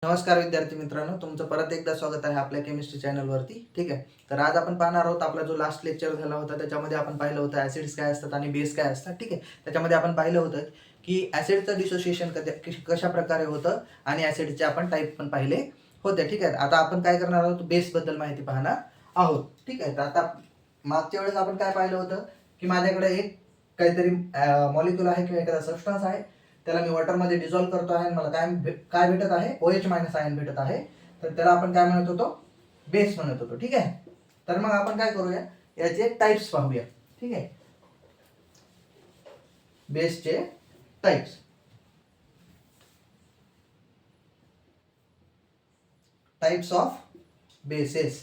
नमस्कार विद्यार्थी मित्रांनो, तुमचं परत एकदा स्वागत आहे आपल्या केमिस्ट्री चॅनलवरती. ठीक आहे. तर आज आपण पाहणार आहोत आपला जो लास्ट लेक्चर झाला होता त्याच्यामध्ये आपण पाहिलं होतं ॲसिड्स काय असतात आणि बेस काय असतात. ठीक आहे. त्याच्यामध्ये आपण पाहिलं होतं की ॲसिडचं डिसोसिएशन कशा प्रकारे होतं आणि ॲसिडचे आपण टाईप पण पाहिले होते. ठीक आहे. आता आपण काय करणार आहोत, बेसबद्दल माहिती पाहणार आहोत. ठीक आहे. तर आता मागच्या वेळेस आपण काय पाहिलं होतं की माझ्याकडे एक काहीतरी मॉलिक्यूल आहे किंवा एखादा सबस्टन्स आहे, त्याला मी वॉटरमध्ये डिझॉल्व्ह करतो आहे आणि मला काय भेटत आहे, OH मायनस आयन भेटत आहे. तर त्याला आपण काय म्हणत होतो, बेस म्हणत होतो. ठीक आहे. तर मग आपण काय करूया, याचे टाइप्स पाहूया. ठीक आहे. बेसचे टाइप्स. Types of bases.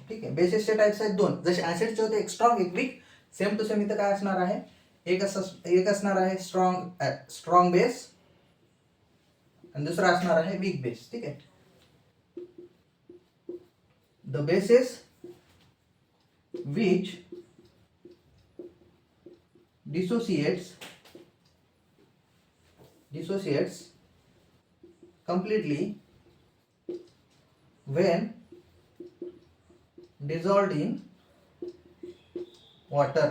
ठीक आहे. बेसेसचे टाइप्स आहेत दोन. जसे ऍसिडचे होते एक स्ट्रॉंग एक वीक, सेम टू सेम इथं काय असणार आहे, एक असणार आहे स्ट्रॉंग बेस आणि दुसरा असणार आहे वीक बेस. ठीक आहे. The bases which dissociates completely when dissolved in water.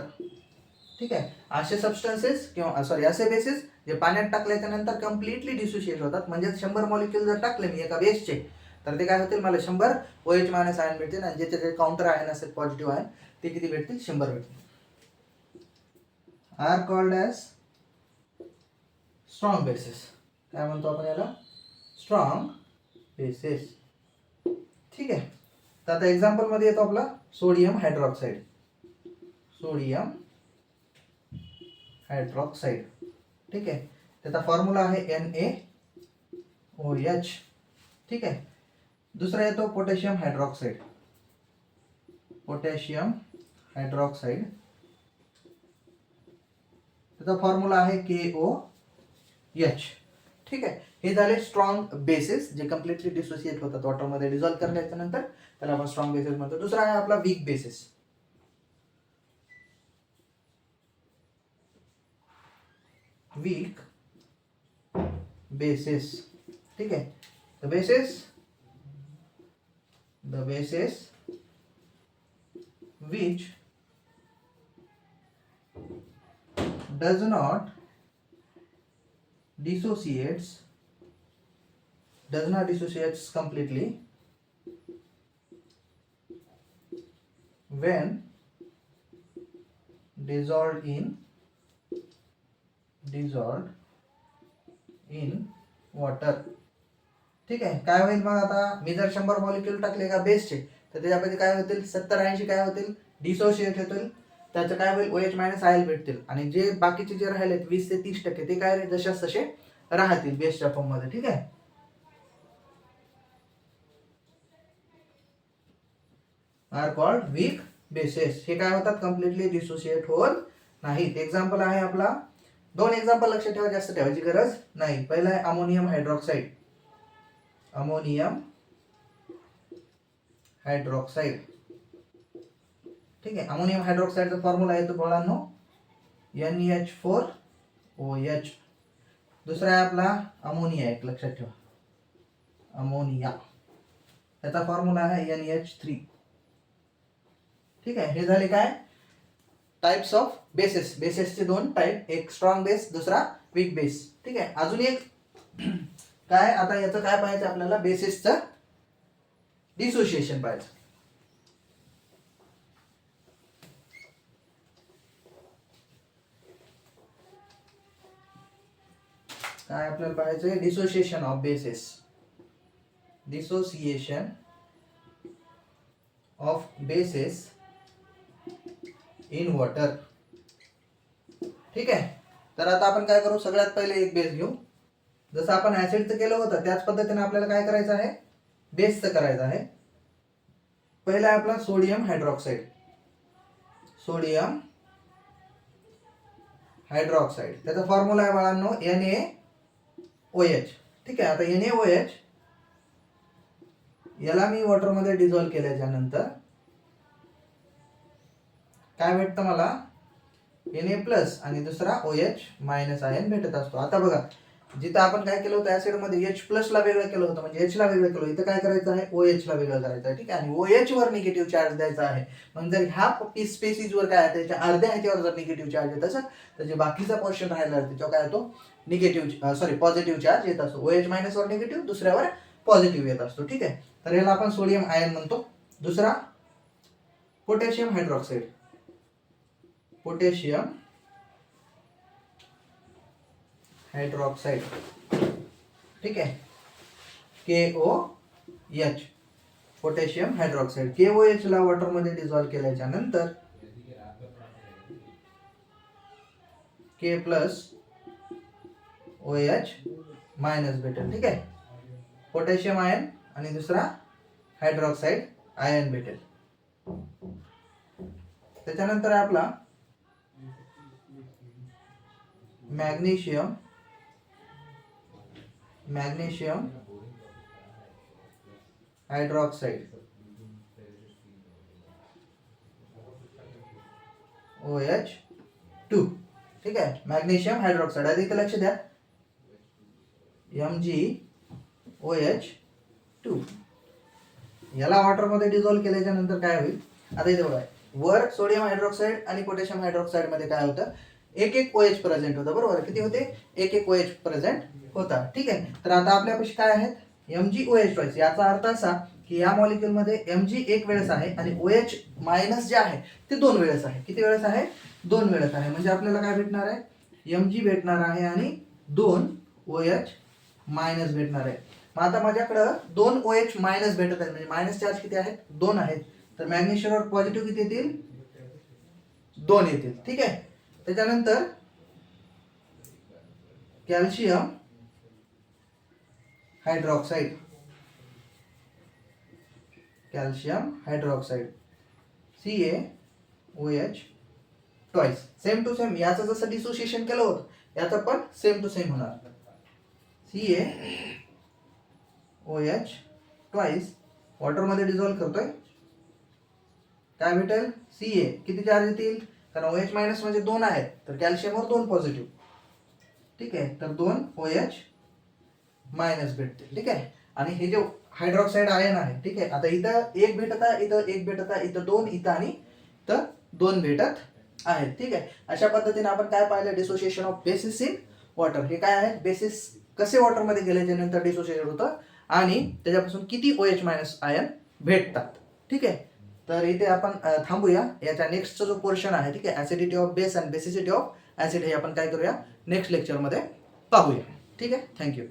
ठीक आहे. असे सबस्टन्सेस किंवा असे बेसेस जे पाण्यात टाकल्याच्या नंतर कम्प्लिटली डिसोशिएट होतात. म्हणजे 100 मॉलिक्यूल जर टाकले मी एका बेसचे, तर ते काय होतील, मला 100 OH मायनस आयन भेटतील आणि ज्याचे जे काउंटर आयन असेल पॉझिटिव्ह आयन ते किती भेटतील, 100 भेटतील. Are called as strong bases. काय म्हणतो आपण याला, स्ट्रॉंग बेसेस. ठीक आहे. तर आता एक्झाम्पल मध्ये येतो आपला सोडियम हायड्रॉक्साईड. Sodium hydroxide. ठीक आहे. त्याचा फॉर्म्युला आहे NaOH. ठीक आहे. दुसरा येतो पोटॅशियम हायड्रॉक्साईड. पोटॅशियम हायड्रॉक्साईड, त्याचा फॉर्म्युला आहे KOH. ठीक आहे. हे झाले स्ट्रॉंग बेसेस जे कम्प्लिटली डिसोसिएट होतात वॉटरमध्ये डिझॉल्व्ह करण्याच्या नंतर, त्याला आपण स्ट्रॉंग बेसेस म्हणतो. दुसरा आहे आपला वीक बेसेस. Weak bases. ठीक आहे. The bases which does not dissociates completely when dissolved in water. ठीक आहे. काय होईल मग, आता मी जर 100 मॉलिक्यूल टाकले का बेसचे, तर त्याच्यापैकी काय होतील, 70-80 काय होतील, डिसोशिएट होतील. त्याचं काय होईल, OH मायनस आयन भेटतील आणि जे बाकीचे जे राहिलेत 20 ते 30% ते काय जशास तसे राहतील बेसच्या फॉर्म मध्ये. ठीक आहे. Are called weak bases. हे काय होतात, कम्प्लिटली डिसोशिएट होत नाहीत. एक्झाम्पल आहे आपला, 2 एक्झाम्पल लक्षात ठेवा, जास्त ठेवायची गरज नाही. पहिला आहे अमोनियम हायड्रॉक्साईड. Ammonium hydroxide. ठीक आहे. अमोनियम हायड्रॉक्साईडचा फॉर्म्युला येतो मुलांनो NH4OH. दुसरा आहे आपला अमोनिया, एक लक्षात ठेवा, अमोनिया, त्याचा फॉर्म्युला आहे NH3. ठीक आहे. हे झाले काय, टाइप्स ऑफ बेसेस. बेसेसचे 2 टाइप, एक स्ट्रॉंग बेस, दुसरा वीक बेस. ठीक आहे. अजून एक काय, आता याचं काय पाहायचं आपल्याला, बेसेसचं डिसोसिएशन पाहायचं. काय आपल्याला पाहायचंय, dissociation of bases. Dissociation of bases in water. ठीक आहे. तर आता आपण काय करू, सगळ्यात पहिले एक बेस घेऊ. जसं आपण ऍसिडचं केलं होतं त्याच पद्धतीने आपल्याला काय करायचं आहे, बेसचं करायचं आहे. पहिला आहे आपला सोडियम हायड्रॉक्साईड. सोडियम हायड्रॉक्साईड, त्याचा फॉर्म्युला आहे बाळांनो NaOH. ठीक आहे. आता NaOH याला मी वॉटरमध्ये डिझॉल्व्ह केल्याच्या नंतर काय भेटतं मला, Na प्लस आणि दुसरा OH मायनस आयन भेटत असतो. आता बघा, जिथं आपण काय केलं होतं ऍसिड मध्ये H प्लस ला वेगळं केलं होतं, म्हणजे H ला वेगळं केलं, इथं काय करायचं आहे OH ला वेगळं करायचं आहे, ठीक आहे. आणि OH वर निगेटिव्ह चार्ज द्यायचा आहे. मग जर ह्या स्पेसिस वर काय आहे त्याच्या अर्ध्या ह्याच्यावर जर निगेटिव्ह चार्ज येत असेल तर जे बाकीचा पोर्शन राहिला त्याच्यावर काय येतो निगेटिव्ह पॉझिटिव्ह चार्ज येत असतो. OH मायनस वर निगेटिव्ह, दुसऱ्यावर पॉझिटिव्ह येत असतो, ठीक आहे. तर याला आपण सोडियम आयन म्हणतो. दुसरा पोटॅशियम हायड्रॉक्साईड, पोटॅशियम हायड्रॉक्साईड, ठीक आहे, KOH, पोटॅशियम हायड्रॉक्साईड. KOH ला वॉटर मध्ये डिझॉल्व्ह केल्याच्या नंतर K प्लस OH मायनस भेटेल, ठीक आहे. पोटॅशियम आयन आणि दुसरा हायड्रॉक्साईड आयन भेटेल. त्याच्यानंतर आपला मॅग्नेशियम हायड्रॉक्साईड OH2, ठीक आहे. मॅग्नेशियम हायड्रॉक्साईड, आधी इथे लक्ष द्या, MgOH2. याला वॉटर मध्ये डिझॉल्व्ह केल्याच्या नंतर काय होईल, आता इथे बघा, वर सोडियम हायड्रॉक्साईड आणि पोटॅशियम हायड्रॉक्साईड मध्ये काय होतं, एक OH प्रेझेंट होता, बरोबर. किती होते, एक OH प्रेझेंट होता, ठीक आहे. तर आता आपल्यापाशी काय आहेत MgOH2. याचा अर्थ असा की या मॉलिक्युल मध्ये Mg एक वेळेस आहे आणि OH मायनस जे आहे ते 2 वेळेस आहे. किती वेळेस आहे, 2 वेळेस आहे. म्हणजे आपल्याला काय भेटणार आहे, Mg भेटणार आहे आणि 2 OH मायनस भेटणार आहे. मग आता माझ्याकडं 2 OH मायनस भेटत आहेत, म्हणजे मायनस चार्ज किती आहेत, 2 आहेत. तर मॅग्नेशियमवर पॉझिटिव्ह किती येतील, 2 येतील, ठीक आहे. त्याच्यानंतर calcium hydroxide, CaOH twice. Same to same, याचं जसं डिसोसिएशन केलं होतं याचं पण सेम टू सेम होणार. CaOH ट्वाइस वॉटर मध्ये डिझॉल्व्ह करतोय, काय भेटेल, Ca. किती चार्ज येतील, कारण OH मायनस म्हणजे 2 आहेत, तर कॅल्शियमवर 2 पॉझिटिव्ह, ठीक आहे. तर 2 OH मायनस भेटतील, ठीक आहे. आणि हे जे हायड्रॉक्साईड आयन आहे, ठीक आहे, आता इथं 1 भेटत आहे, इथं 1 भेटत आहे, इथं 2, इथं आणि इथं 2 भेटत आहेत, ठीक आहे. अशा पद्धतीने आपण काय पाहिलं, dissociation of basis in water. हे काय आहे, बेसिस कसे वॉटर मध्ये गेल्याच्या नंतर डिसोसिएट होतं आणि त्याच्यापासून किती OH मायनस आयन भेटतात, ठीक आहे. तर इथे आपण थांबूया. याचा नेक्स्टचा जो पोर्शन आहे, ठीक आहे, acidity of base and basicity of acid, हे आपण काय करूया नेक्स्ट लेक्चरमध्ये पाहूया, ठीक आहे. थँक्यू.